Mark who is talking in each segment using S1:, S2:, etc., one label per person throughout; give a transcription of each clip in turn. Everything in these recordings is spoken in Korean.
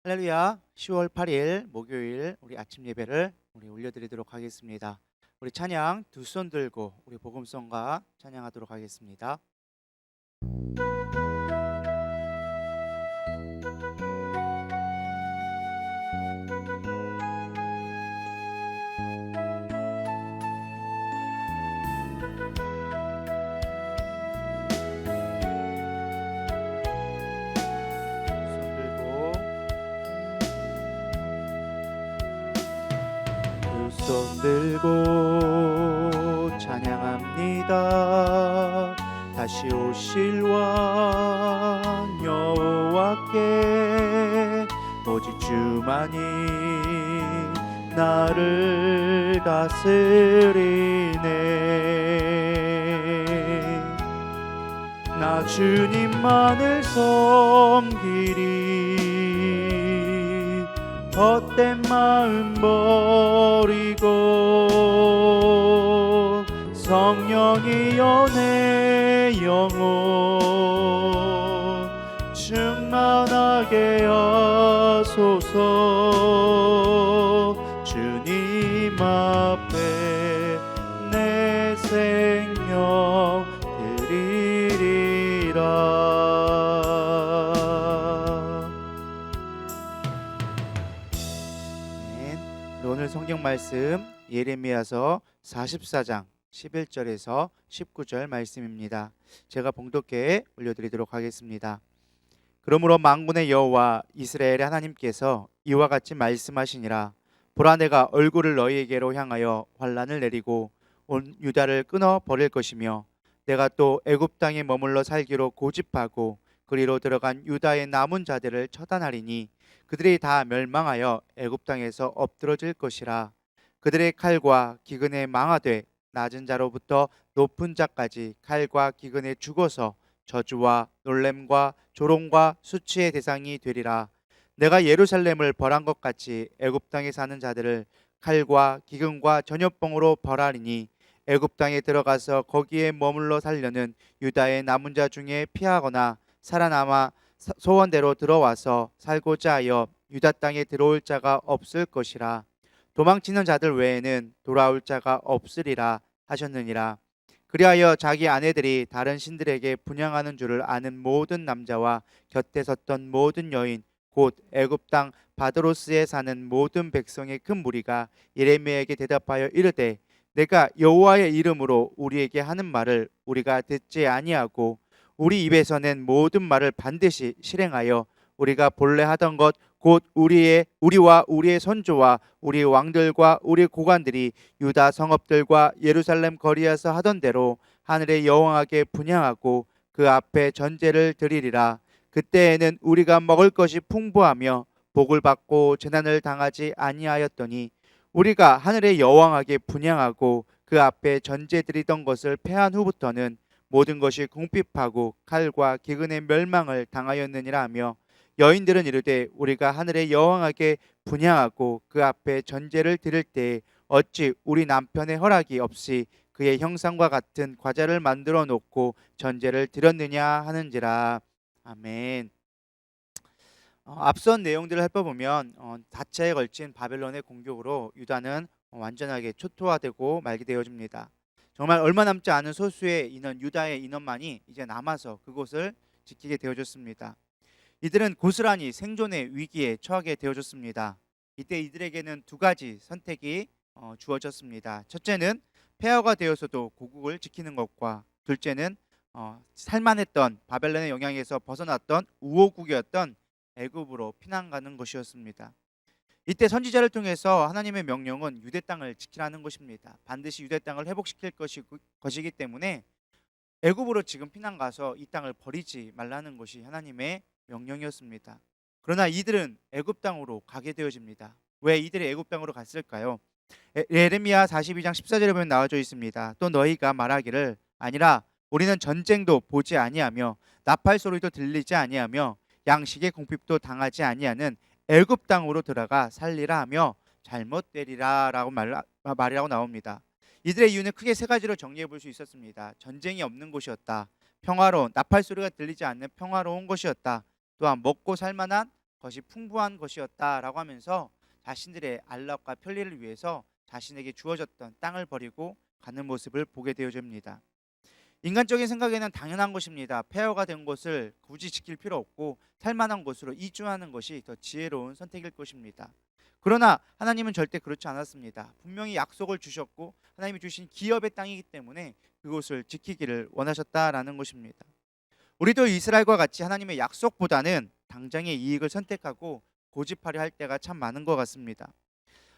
S1: 할렐루야. 10월 8일 목요일 우리 아침 예배를 우리 올려드리도록 하겠습니다. 우리 찬양 두 손 들고 우리 복음성과 찬양하도록 하겠습니다. 두 손 들고 찬양합니다. 다시 오실 왕 여호와께 오직 주만이 나를 다스리네. 나 주님만을 섬기리. 헛된 마음 버리고 성령이여 내 영혼 충만하게 하소서. 주님 앞에 내 생명 드리리라. 오늘 성경 말씀 예레미야서 44장 11절에서 19절 말씀입니다. 제가 봉독해 올려드리도록 하겠습니다. 그러므로 만군의 여호와 이스라엘의 하나님께서 이와 같이 말씀하시니라. 보라, 내가 얼굴을 너희에게로 향하여 환난을 내리고 온 유다를 끊어 버릴 것이며, 내가 또 애굽 땅에 머물러 살기로 고집하고 그리로 들어간 유다의 남은 자들을 처단하리니 그들이 다 멸망하여 애굽 땅에서 엎드러질 것이라. 그들의 칼과 기근에 망하되 낮은 자로부터 높은 자까지 칼과 기근에 죽어서 저주와 놀램과 조롱과 수치의 대상이 되리라. 내가 예루살렘을 벌한 것 같이 애굽 땅에 사는 자들을 칼과 기근과 전염병으로 벌하리니, 애굽 땅에 들어가서 거기에 머물러 살려는 유다의 남은 자 중에 피하거나 살아남아 소원대로 들어와서 살고자 하여 유다 땅에 들어올 자가 없을 것이라. 도망치는 자들 외에는 돌아올 자가 없으리라 하셨느니라. 그리하여 자기 아내들이 다른 신들에게 분향하는 줄을 아는 모든 남자와 곁에 섰던 모든 여인, 곧 애굽 땅 바드로스에 사는 모든 백성의 큰 무리가 예레미야에게 대답하여 이르되, 내가 여호와의 이름으로 우리에게 하는 말을 우리가 듣지 아니하고 우리 입에서 낸 모든 말을 반드시 실행하여 우리가 본래 하던 것 곧 우리와 우리의 선조와 우리 왕들과 우리 고관들이 유다 성읍들과 예루살렘 거리에서 하던 대로 하늘에 여호와께 분향하고 그 앞에 전제를 드리리라. 그때에는 우리가 먹을 것이 풍부하며 복을 받고 재난을 당하지 아니하였더니, 우리가 하늘의 여호와께 분향하고 그 앞에 전제 드리던 것을 패한 후부터는 모든 것이 궁핍하고 칼과 기근의 멸망을 당하였느니라 하며, 여인들은 이르되, 우리가 하늘의 여호와께 분향하고 그 앞에 전제를 드릴 때에 어찌 우리 남편의 허락이 없이 그의 형상과 같은 과자를 만들어 놓고 전제를 드렸느냐 하는지라. 아멘. 앞선 내용들을 살펴보면 다차에 걸친 바벨론의 공격으로 유다는 완전하게 초토화되고 말게 되어집니다. 정말 얼마 남지 않은 소수의 인원, 유다의 인원만이 이제 남아서 그곳을 지키게 되어졌습니다. 이들은 고스란히 생존의 위기에 처하게 되어졌습니다. 이때 이들에게는 두 가지 선택이 주어졌습니다. 첫째는 폐허가 되어서도 고국을 지키는 것과, 둘째는 살만했던 바벨론의 영향에서 벗어났던 우호국이었던 애굽으로 피난 가는 것이었습니다. 이때 선지자를 통해서 하나님의 명령은 유대 땅을 지키라는 것입니다. 반드시 유대 땅을 회복시킬 것이기 때문에 애굽으로 지금 피난 가서 이 땅을 버리지 말라는 것이 하나님의 명령이었습니다. 그러나 이들은 애굽 땅으로 가게 되어집니다. 왜 이들이 애굽 땅으로 갔을까요? 예레미야 42장 14절에 보면 나와져 있습니다. 또 너희가 말하기를, 아니라 우리는 전쟁도 보지 아니하며 나팔 소리도 들리지 아니하며 양식의 궁핍도 당하지 아니하는 애굽 땅으로 들어가 살리라 하며 잘못되리라 라고 말이라고 나옵니다. 이들의 이유는 크게 세 가지로 정리해 볼 수 있었습니다. 전쟁이 없는 곳이었다. 평화로운, 나팔 소리가 들리지 않는 평화로운 곳이었다. 또한 먹고 살만한 그것이 풍부한 것이었다라고 하면서 자신들의 안락과 편리를 위해서 자신에게 주어졌던 땅을 버리고 가는 모습을 보게 되어집니다. 인간적인 생각에는 당연한 것입니다. 폐허가 된 곳을 굳이 지킬 필요 없고 살만한 곳으로 이주하는 것이 더 지혜로운 선택일 것입니다. 그러나 하나님은 절대 그렇지 않았습니다. 분명히 약속을 주셨고 하나님이 주신 기업의 땅이기 때문에 그곳을 지키기를 원하셨다라는 것입니다. 우리도 이스라엘과 같이 하나님의 약속보다는 당장의 이익을 선택하고 고집하려 할 때가 참 많은 것 같습니다.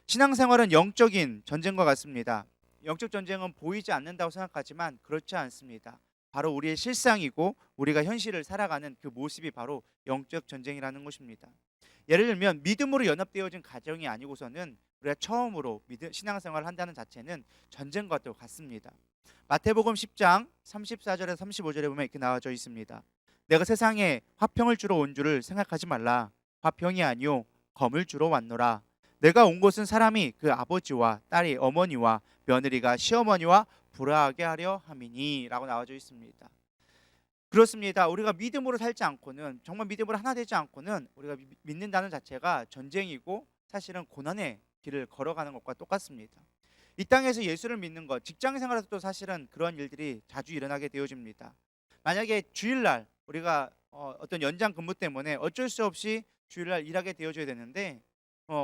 S1: 신앙생활은 영적인 전쟁과 같습니다. 영적 전쟁은 보이지 않는다고 생각하지만 그렇지 않습니다. 바로 우리의 실상이고 우리가 현실을 살아가는 그 모습이 바로 영적 전쟁이라는 것입니다. 예를 들면 믿음으로 연합되어진 가정이 아니고서는 우리가 처음으로 신앙생활을 한다는 자체는 전쟁과도 같습니다. 마태복음 10장 34절에서 35절에 보면 이렇게 나와져 있습니다. 내가 세상에 화평을 주러 온 줄을 생각하지 말라. 화평이 아니요 검을 주러 왔노라. 내가 온 곳은 사람이 그 아버지와 딸이 어머니와 며느리가 시어머니와 불화하게 하려 함이니 라고 나와져 있습니다. 그렇습니다. 우리가 믿음으로 살지 않고는, 정말 믿음으로 하나 되지 않고는 우리가 믿는다는 자체가 전쟁이고 사실은 고난의 길을 걸어가는 것과 똑같습니다. 이 땅에서 예수를 믿는 것, 직장 생활에서도 사실은 그런 일들이 자주 일어나게 되어집니다. 만약에 주일날 우리가 어떤 연장 근무 때문에 어쩔 수 없이 주일날 일하게 되어져야 되는데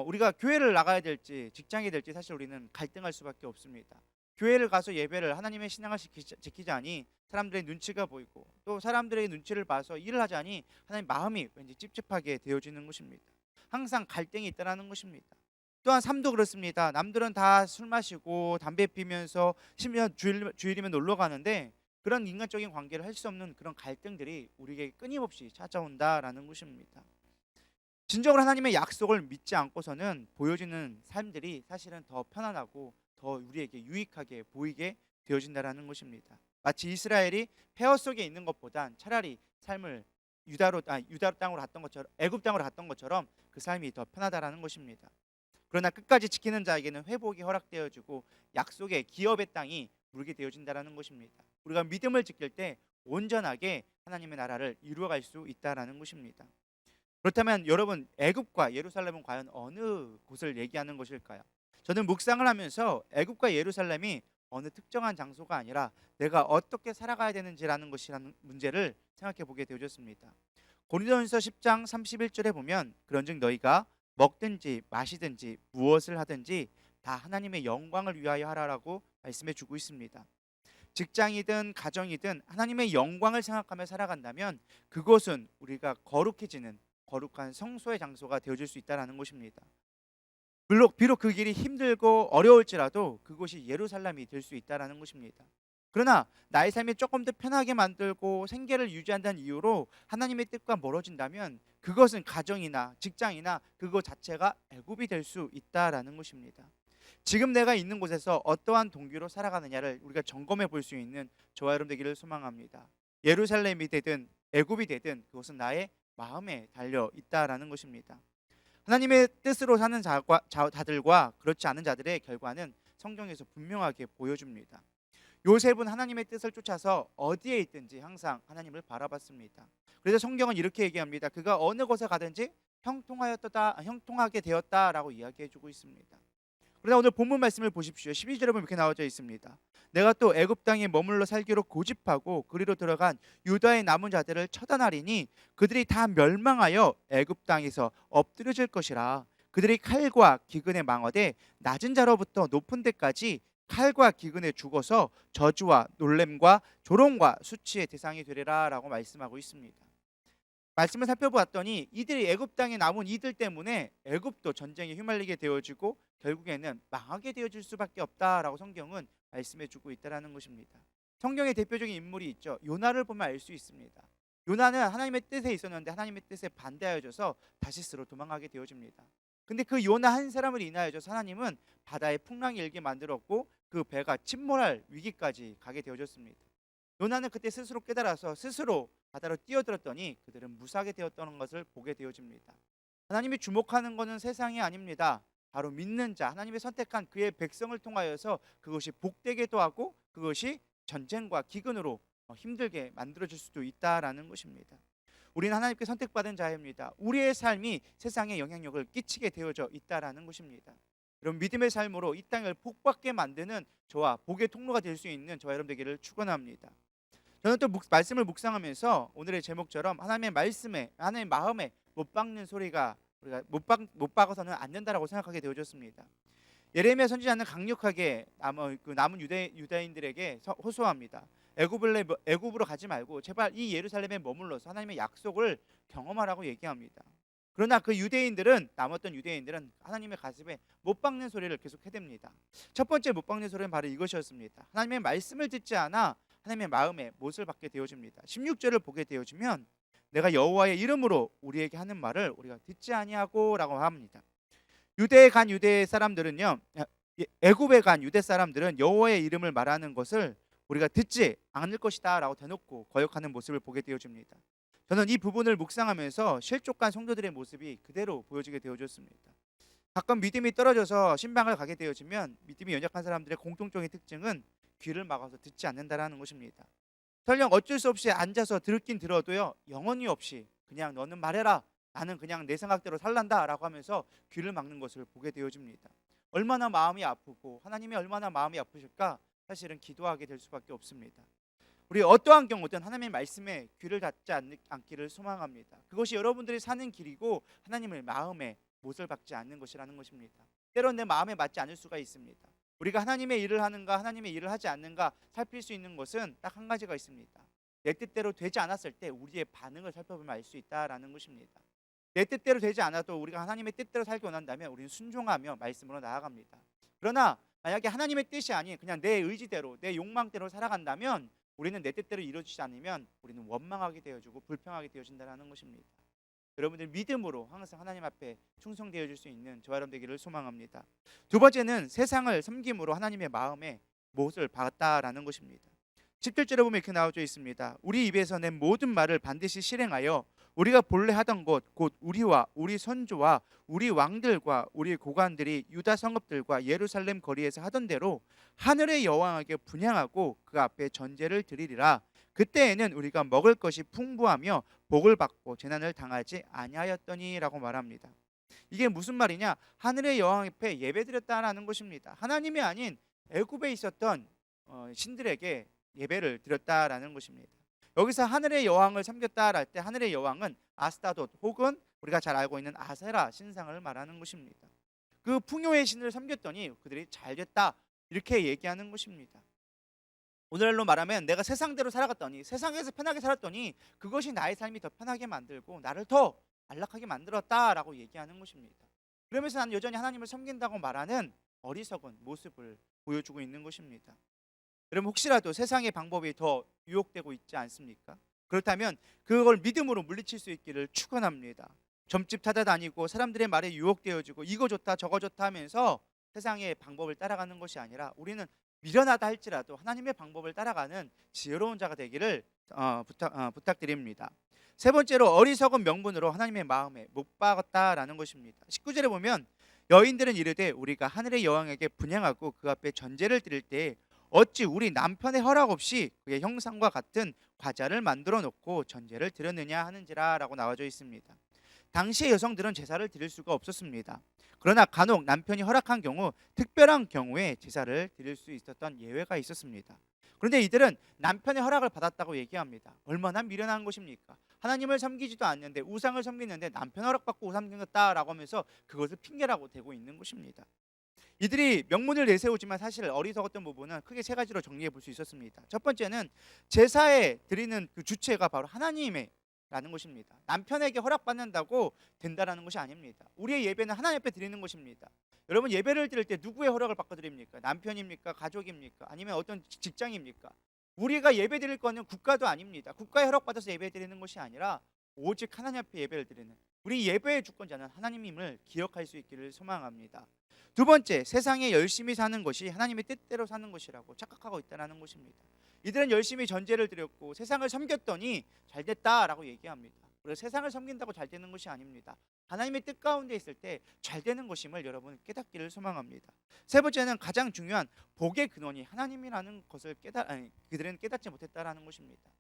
S1: 우리가 교회를 나가야 될지 직장이 될지 사실 우리는 갈등할 수밖에 없습니다. 교회를 가서 예배를, 하나님의 신앙을 지키자니 사람들의 눈치가 보이고 또 사람들의 눈치를 봐서 일을 하자니 하나님 마음이 왠지 찝찝하게 되어지는 것입니다. 항상 갈등이 있다라는 것입니다. 또한 삶도 그렇습니다. 남들은 다 술 마시고 담배 피면서 심지어 주일이면 놀러 가는데 그런 인간적인 관계를 할 수 없는 그런 갈등들이 우리에게 끊임없이 찾아온다라는 것입니다. 진정으로 하나님의 약속을 믿지 않고서는 보여지는 삶들이 사실은 더 편안하고 더 우리에게 유익하게 보이게 되어진다라는 것입니다. 마치 이스라엘이 폐허 속에 있는 것보단 차라리 삶을 유다 땅으로 갔던 것처럼, 애굽 땅으로 갔던 것처럼 그 삶이 더 편하다라는 것입니다. 그러나 끝까지 지키는 자에게는 회복이 허락되어지고 약속의 기업의 땅이 물게 되어진다라는 것입니다. 우리가 믿음을 지킬 때 온전하게 하나님의 나라를 이루어갈 수 있다라는 것입니다. 그렇다면 여러분, 애굽과 예루살렘은 과연 어느 곳을 얘기하는 것일까요? 저는 묵상을 하면서 애굽과 예루살렘이 어느 특정한 장소가 아니라 내가 어떻게 살아가야 되는지라는 것이라는 문제를 생각해 보게 되어졌습니다. 고린도전서 10장 31절에 보면 그런즉 너희가 먹든지 마시든지 무엇을 하든지 다 하나님의 영광을 위하여 하라라고 말씀해 주고 있습니다. 직장이든 가정이든 하나님의 영광을 생각하며 살아간다면 그곳은 우리가 거룩해지는 거룩한 성소의 장소가 되어질 수 있다는 것입니다. 비록 그 길이 힘들고 어려울지라도 그곳이 예루살렘이 될 수 있다는 것입니다. 그러나 나의 삶이 조금 더 편하게 만들고 생계를 유지한다는 이유로 하나님의 뜻과 멀어진다면 그것은 가정이나 직장이나 그것 자체가 애굽이 될 수 있다는 것입니다. 지금 내가 있는 곳에서 어떠한 동기로 살아가느냐를 우리가 점검해 볼 수 있는 저와 여러분 되기를 소망합니다. 예루살렘이 되든 애굽이 되든 그것은 나의 마음에 달려 있다라는 것입니다. 하나님의 뜻으로 사는 자들과 그렇지 않은 자들의 결과는 성경에서 분명하게 보여줍니다. 요셉은 하나님의 뜻을 쫓아서 어디에 있든지 항상 하나님을 바라봤습니다. 그래서 성경은 이렇게 얘기합니다. 그가 어느 곳에 가든지 형통하게 되었다라고 이야기해주고 있습니다. 그러나 오늘 본문 말씀을 보십시오. 12절에 보면 이렇게 나와져 있습니다. 내가 또 애굽 땅에 머물러 살기로 고집하고 그리로 들어간 유다의 남은 자들을 처단하리니 그들이 다 멸망하여 애굽 땅에서 엎드려질 것이라. 그들이 칼과 기근에 망하되 낮은 자로부터 높은 데까지 칼과 기근에 죽어서 저주와 놀램과 조롱과 수치의 대상이 되리라라고 말씀하고 있습니다. 말씀을 살펴보았더니 이들이 애굽 땅에 남은 이들 때문에 애굽도 전쟁에 휘말리게 되어지고 결국에는 망하게 되어질 수밖에 없다라고 성경은 말씀해주고 있다는 것입니다. 성경의 대표적인 인물이 있죠. 요나를 보면 알 수 있습니다. 요나는 하나님의 뜻에 있었는데 하나님의 뜻에 반대하여져서 다시스로 도망가게 되어집니다. 근데 그 요나 한 사람을 인하여져서 하나님은 바다에 풍랑이 일게 만들었고 그 배가 침몰할 위기까지 가게 되어졌습니다. 요나는 그때 스스로 깨달아서 스스로 바다로 뛰어들었더니 그들은 무사하게 되었다는 것을 보게 되어집니다. 하나님이 주목하는 것은 세상이 아닙니다. 바로 믿는 자, 하나님의 선택한 그의 백성을 통하여서 그것이 복되게도 하고 그것이 전쟁과 기근으로 힘들게 만들어질 수도 있다라는 것입니다. 우리는 하나님께 선택받은 자입니다. 우리의 삶이 세상에 영향력을 끼치게 되어져 있다라는 것입니다. 여러분 믿음의 삶으로 이 땅을 복받게 만드는 저와 복의 통로가 될 수 있는 저와 여러분 되기를 축원합니다. 저는 또 말씀을 묵상하면서 오늘의 제목처럼 하나님의 말씀에 하나님의 마음에 못 박는 소리가 우리가 못 박아서는 안 된다라고 생각하게 되어졌습니다. 예레미야 선지자는 강력하게 남은 유다인들에게 호소합니다. 애굽으로 가지 말고 제발 이 예루살렘에 머물러서 하나님의 약속을 경험하라고 얘기합니다. 그러나 그 남았던 유대인들은 하나님의 가슴에 못 박는 소리를 계속 해댑니다. 첫 번째 못 박는 소리는 바로 이것이었습니다. 하나님의 말씀을 듣지 않아 하나님의 마음에 못을 박게 되어집니다. 16절을 보게 되어지면 내가 여호와의 이름으로 우리에게 하는 말을 우리가 듣지 아니하고라고 합니다. 애굽에 간 유대 사람들은 여호와의 이름을 말하는 것을 우리가 듣지 않을 것이다라고 대놓고 거역하는 모습을 보게 되어집니다. 저는 이 부분을 묵상하면서 실족한 성도들의 모습이 그대로 보여지게 되어졌습니다. 가끔 믿음이 떨어져서 신방을 가게 되어지면 믿음이 연약한 사람들의 공통적인 특징은 귀를 막아서 듣지 않는다라는 것입니다. 설령 어쩔 수 없이 앉아서 듣긴 들어도요, 영혼이 없이 그냥 너는 말해라, 나는 그냥 내 생각대로 살란다 라고 하면서 귀를 막는 것을 보게 되어집니다. 얼마나 마음이 아프고 하나님이 얼마나 마음이 아프실까 사실은 기도하게 될 수밖에 없습니다. 우리 어떠한 경우든 하나님의 말씀에 귀를 닫지 않기를 소망합니다. 그것이 여러분들이 사는 길이고 하나님의 마음에 못을 박지 않는 것이라는 것입니다. 때론 내 마음에 맞지 않을 수가 있습니다. 우리가 하나님의 일을 하는가 하나님의 일을 하지 않는가 살필 수 있는 것은 딱 한 가지가 있습니다. 내 뜻대로 되지 않았을 때 우리의 반응을 살펴보면 알 수 있다라는 것입니다. 내 뜻대로 되지 않아도 우리가 하나님의 뜻대로 살기 원한다면 우리는 순종하며 말씀으로 나아갑니다. 그러나 만약에 하나님의 뜻이 아닌 그냥 내 의지대로 내 욕망대로 살아간다면 우리는 내 뜻대로 이루어지지 않으면 우리는 원망하게 되어지고 불평하게 되어진다는 것입니다. 여러분들 믿음으로 항상 하나님 앞에 충성되어질 수 있는 저와 여러분 되기를 소망합니다. 두 번째는 세상을 섬김으로 하나님의 마음에 못을 박았다라는 것입니다. 17절에 보면 이렇게 나와져 있습니다. 우리 입에서 낸 모든 말을 반드시 실행하여 우리가 본래 하던 것 곧 우리와 우리 선조와 우리 왕들과 우리 고관들이 유다 성읍들과 예루살렘 거리에서 하던 대로 하늘의 여왕에게 분향하고 그 앞에 전제를 드리리라. 그때에는 우리가 먹을 것이 풍부하며 복을 받고 재난을 당하지 아니하였더니라고 말합니다. 이게 무슨 말이냐? 하늘의 여왕 앞에 예배드렸다라는 것입니다. 하나님이 아닌 애굽에 있었던 신들에게 예배를 드렸다라는 것입니다. 여기서 하늘의 여왕을 섬겼다 할 때 하늘의 여왕은 아스타돗 혹은 우리가 잘 알고 있는 아세라 신상을 말하는 것입니다. 그 풍요의 신을 섬겼더니 그들이 잘 됐다 이렇게 얘기하는 것입니다. 오늘날로 말하면 내가 세상대로 살아갔더니 세상에서 편하게 살았더니 그것이 나의 삶이 더 편하게 만들고 나를 더 안락하게 만들었다라고 얘기하는 것입니다. 그러면서 나는 여전히 하나님을 섬긴다고 말하는 어리석은 모습을 보여주고 있는 것입니다. 여러분 혹시라도 세상의 방법이 더 유혹되고 있지 않습니까? 그렇다면 그걸 믿음으로 물리칠 수 있기를 축원합니다. 점집 찾아다니고 사람들의 말에 유혹되어지고 이거 좋다 저거 좋다 하면서 세상의 방법을 따라가는 것이 아니라 우리는 미련하다 할지라도 하나님의 방법을 따라가는 지혜로운 자가 되기를 부탁드립니다. 세 번째로 어리석은 명분으로 하나님의 마음에 못 박았다라는 것입니다. 19절에 보면 여인들은 이르되 우리가 하늘의 여왕에게 분향하고 그 앞에 전제를 드릴 때 어찌 우리 남편의 허락 없이 그의 형상과 같은 과자를 만들어 놓고 전제를 드렸느냐 하는지라 라고 나와져 있습니다. 당시의 여성들은 제사를 드릴 수가 없었습니다. 그러나 간혹 남편이 허락한 경우 특별한 경우에 제사를 드릴 수 있었던 예외가 있었습니다. 그런데 이들은 남편의 허락을 받았다고 얘기합니다. 얼마나 미련한 것입니까? 하나님을 섬기지도 않는데 우상을 섬기는데 남편 허락받고 우상 섬겼다라고 하면서 그것을 핑계라고 대고 있는 것입니다. 이들이 명문을 내세우지만 사실 어리석었던 부분은 크게 세 가지로 정리해 볼 수 있었습니다. 첫 번째는 제사에 드리는 그 주체가 바로 하나님이라는 것입니다. 남편에게 허락받는다고 된다라는 것이 아닙니다. 우리의 예배는 하나님 앞에 드리는 것입니다. 여러분 예배를 드릴 때 누구의 허락을 받고 드립니까? 남편입니까? 가족입니까? 아니면 어떤 직장입니까? 우리가 예배 드릴 거는 국가도 아닙니다. 국가의 허락받아서 예배 드리는 것이 아니라 오직 하나님 앞에 예배를 드리는 우리 예배의 주권자는 하나님임을 기억할 수 있기를 소망합니다. 두 번째, 세상에 열심히 사는 것이 하나님의 뜻대로 사는 것이라고 착각하고 있다는 것입니다. 이들은 열심히 전제를 드렸고 세상을 섬겼더니 잘 됐다라고 얘기합니다. 그래서 세상을 섬긴다고 잘 되는 것이 아닙니다. 하나님의 뜻 가운데 있을 때 잘 되는 것임을 여러분 깨닫기를 소망합니다. 세 번째는 가장 중요한 복의 근원이 하나님이라는 것을 그들은 깨닫지 못했다라는 것입니다.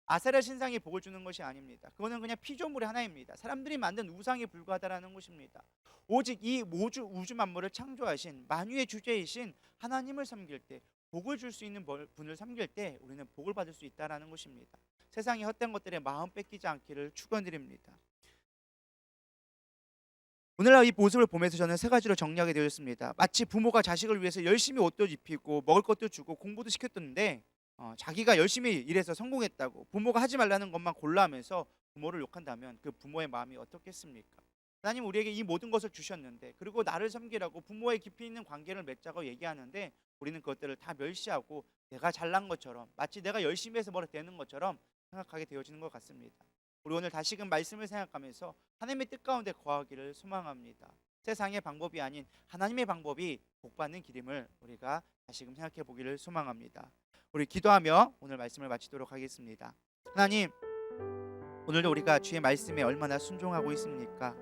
S1: 아세라 신상이 복을 주는 것이 아닙니다. 그거는 그냥 피조물의 하나입니다. 사람들이 만든 우상에 불과하다라는 것입니다. 오직 이 우주 만물을 창조하신 만유의 주제이신 하나님을 섬길 때, 복을 줄 수 있는 분을 섬길 때 우리는 복을 받을 수 있다라는 것입니다. 세상의 헛된 것들에 마음 뺏기지 않기를 축원드립니다. 오늘날 이 모습을 보면서 저는 세 가지로 정리하게 되었습니다. 마치 부모가 자식을 위해서 열심히 옷도 입히고 먹을 것도 주고 공부도 시켰던데 자기가 열심히 일해서 성공했다고 부모가 하지 말라는 것만 골라 하면서 부모를 욕한다면 그 부모의 마음이 어떻겠습니까? 하나님 우리에게 이 모든 것을 주셨는데, 그리고 나를 섬기라고 부모의 깊이 있는 관계를 맺자고 얘기하는데 우리는 그것들을 다 멸시하고 내가 잘난 것처럼, 마치 내가 열심히 해서 뭐라 되는 것처럼 생각하게 되어지는 것 같습니다. 우리 오늘 다시금 말씀을 생각하면서 하나님의 뜻 가운데 거하기를 소망합니다. 세상의 방법이 아닌 하나님의 방법이 복받는 길임을 우리가 다시금 생각해 보기를 소망합니다. 우리 기도하며 오늘 말씀을 마치도록 하겠습니다. 하나님, 오늘도 우리가 주의 말씀에 얼마나 순종하고 있습니까?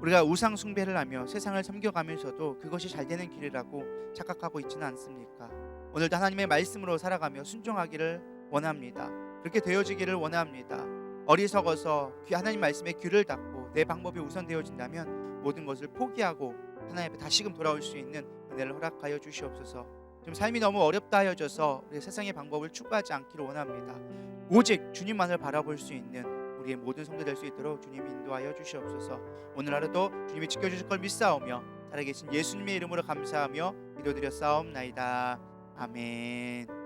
S1: 우리가 우상 숭배를 하며 세상을 섬겨가면서도 그것이 잘 되는 길이라고 착각하고 있지는 않습니까? 오늘도 하나님의 말씀으로 살아가며 순종하기를 원합니다. 그렇게 되어지기를 원합니다. 어리석어서 하나님 말씀에 귀를 닫고 내 방법이 우선되어진다면 모든 것을 포기하고 하나님 앞에 다시금 돌아올 수 있는 은혜를 허락하여 주시옵소서. 지금 삶이 너무 어렵다 하여져서 우리 세상의 방법을 추구하지 않기를 원합니다. 오직 주님만을 바라볼 수 있는 우리의 모든 성도 될 수 있도록 주님 인도하여 주시옵소서. 오늘 하루도 주님이 지켜주실 걸 믿사오며 살아계신 예수님의 이름으로 감사하며 기도드려 싸움나이다. 아멘.